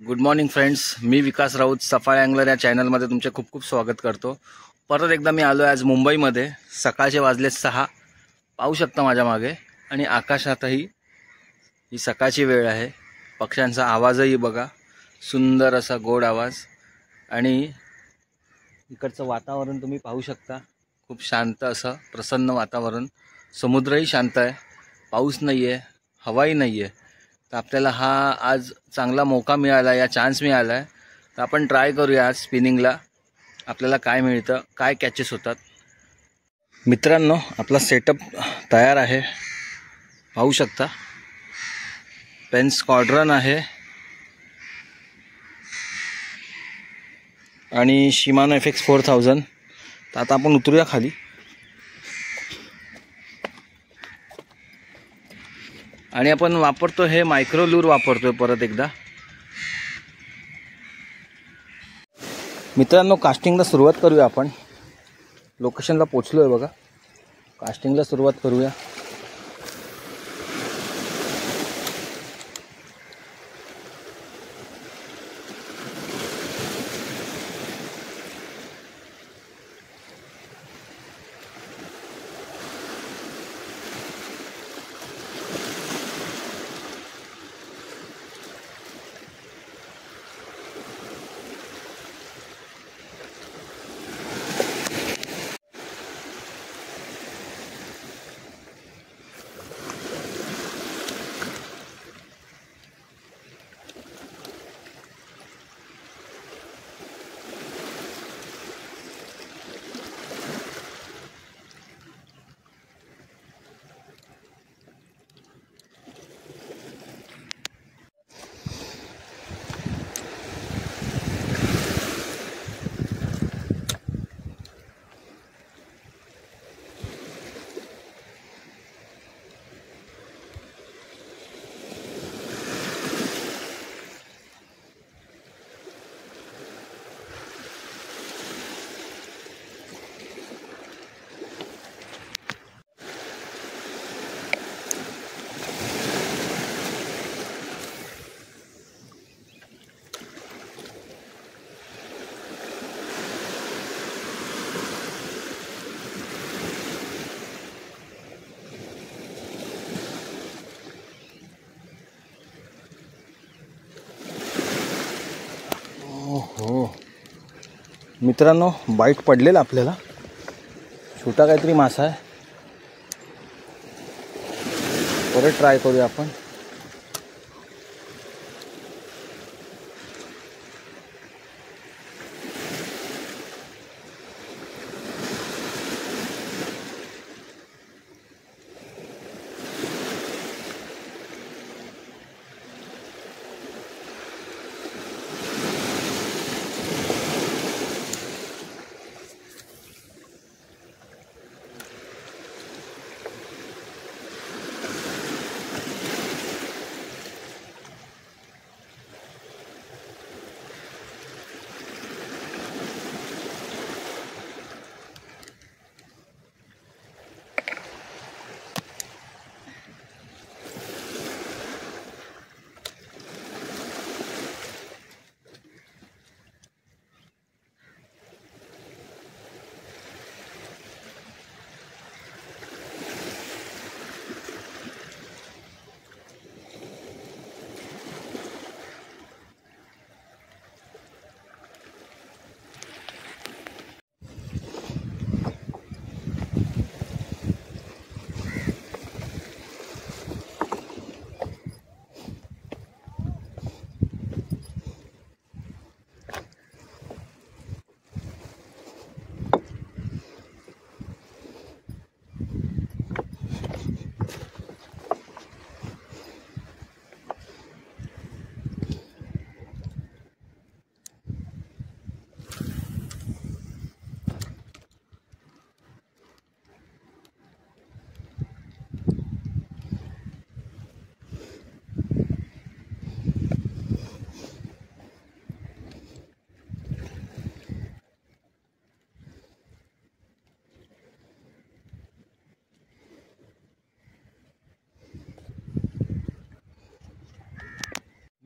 Good morning friends, मी विकास Raut safari angler या चॅनलमध्ये तुमचे खूप खूप स्वागत करतो। परत एकदा मी आलो आज मुंबईमध्ये। सकाळचे वाजले 6, पाहू शकता माझ्या मागे, आणि आकाशातही ही सकाळची वेळ आहे। पक्ष्यांचा आवाजही बघा, सुंदर असा गोड आवाज, आणि इकडचं वातावरण तुम्ही पाहू शकता, खूप शांत असं प्रसन्न वातावरण। समुद्रही शांत आहे, पाऊस नाही आहे, हवाही नाही आहे। तर आपल्याला हा आज चांगला मौका मिळाला, या चान्स मिळाला आहे, तर आपण ट्राय करूया आज स्पिनिंगला। आपल्याला काय मिळतं, काय कॅचेस होतात। मित्रांनो, आपला सेटअप तयार आहे, पाहू शकता। पेन स्क्वाड्रन आहे आणि शिमानो FX 4000। तर आता आपण उतरूया खाली, आणि आपण वापरतो हे मायक्रो लूर वापरतोय परत एकदा। मित्रांनो, कास्टिंगला सुरुवात करूया आपण। लोकेशनला पोहोचलोय बघा, कास्टिंगला सुरुवात करूया। हो मित्रांनो, बाईट पडलेला आपल्याला, छोटा काहीतरी मासा आहे। परत ट्राय करूया आपण।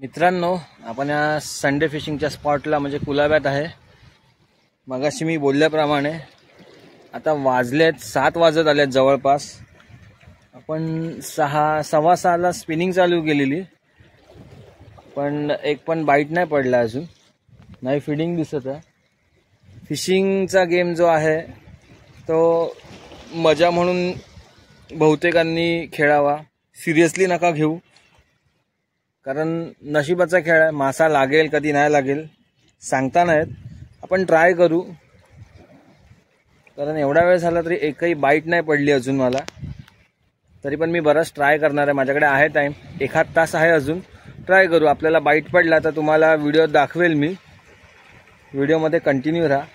मित्रांनो, आपण या संडे फिशिंगच्या स्पॉटला म्हणजे कुलाब्यात आहे. मगाशी मी बोलल्याप्रमाणे आता वाजलेत 7 वाजत आलेत जवळपास. आपण 6:15 स्पिनिंग चालू केलेली, पण एक पण बाईट नाही पडला अजून, नाही फिडिंग दिसत आहे. फिशिंगचा गेम जो आहे तो मजा म्हणून बहुतेकांनी खेळावा, सिरियसली नका घेऊ, कारण नशिबाचा खेळ आहे. मासा लागेल कधी नाही लागेल सांगता नाहीत. आपण ट्राय करू, कारण एवढा वेळ झाला तरी एकही बाईट नाही पडली अजून मला. तरी पण मी बराच ट्राय करणार आहे, माझ्याकडे आहे टाईम, 1 तास आहे अजून. ट्राय करू, आपल्याला बाईट पडला तर तुम्हाला व्हिडिओ दाखवेल मी. व्हिडिओमध्ये कंटिन्यू राहा.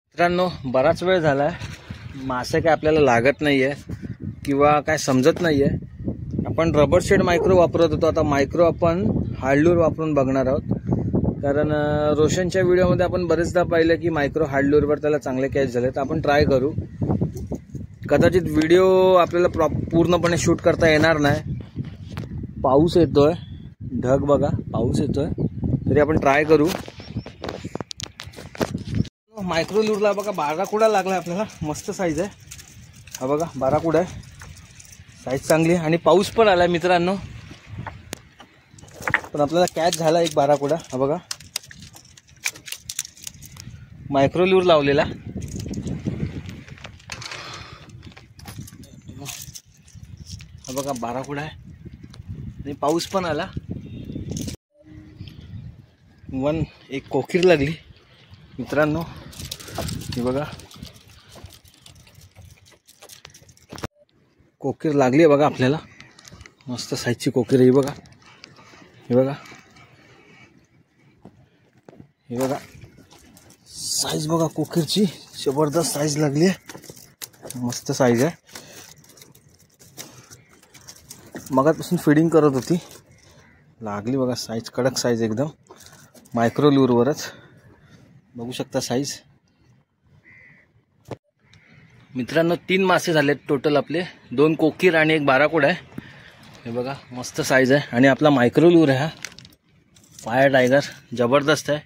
मित्रांनो, बराच वेळ झाला, मासे काय आपल्याला लागत नाहीये किंवा काय समजत नाहीये. आपण रबर शेड मायक्रो वापरत होतो, आता मायक्रो आपण हार्डलूर वापरून बघणार आहोत. कारण रोशनच्या व्हिडिओमध्ये आपण बरेचदा पाहिलं की मायक्रो हार्डलूरवर त्याला चांगले कॅच झाले. तर आपण ट्राय करू. कदाचित व्हिडिओ आपल्याला पूर्णपणे शूट करता येणार नाही, पाऊस येतोय, ढग बघा, पाऊस येतोय, तरी आपण ट्राय करू. मायक्रो लूरला बघा बाराकुडा लागला आपल्याला, मस्त साईज आहे. हा बघा बाराकुडा आहे, साईज चांगली आहे आणि पाऊस पण आलाय मित्रांनो. पण आपल्याला कॅच झाला एक बाराकुडा. हा बघा मायक्रो लूर लावलेला. हा बघा बाराकुडा आहे आणि पाऊस पण आला. एक कोकीर लागली मित्रांनो, हे बघा कोकीर लागली आहे बघा आपल्याला, मस्त साईजची कोकीर आहे. बघा हे बघा, हे बघा साईज बघा कोकीरची, जबरदस्त साईज लागली आहे. मस्त साईज आहे. मगापासून फिडिंग करत होती, लागली बघा साईज, कडक साईज एकदम. मायक्रो लूरवरच बघू शकता साईज. मित्रांनो 3 मासे झालेत टोटल आपले, 2 कोकीर आणि 1 बाराकोड आहे. हे बघा मस्त साईज आहे आणि आपला मायक्रो लूर आहे हा, फायर टायगर, जबरदस्त आहे.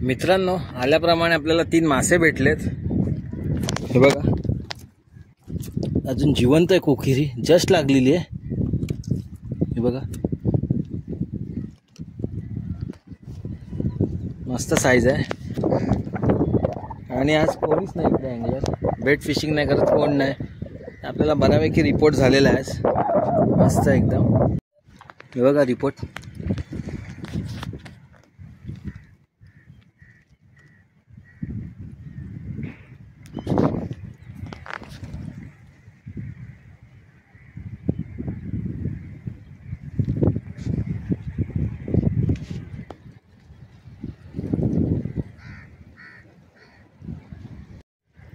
मित्रांनो आल्याप्रमाणे आपल्याला 3 मासे भेटलेत. हे बघा अजून जिवंत आहे कोकिरी, जस्ट लागलेली आहे. हे बघा मस्त साईज आहे. आणि आज कोणीच नाही इकडे अँगलर, बेट फिशिंग नाही करत, कोण नाही. आपल्याला बऱ्यापैकी रिपोर्ट झालेला आहे आज, मस्त एकदम. हे बघा रिपोर्ट.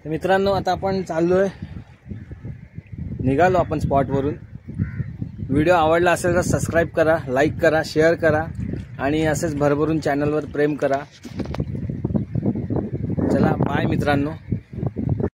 मित्रांनो आता आपण चाललोय, निघालो आपण स्पॉटवरून. व्हिडिओ आवडला असेल तर सबस्क्राईब करा, लाईक करा, शेअर करा आणि असेच भरभरून चॅनलवर प्रेम करा. चला बाय मित्रांनो.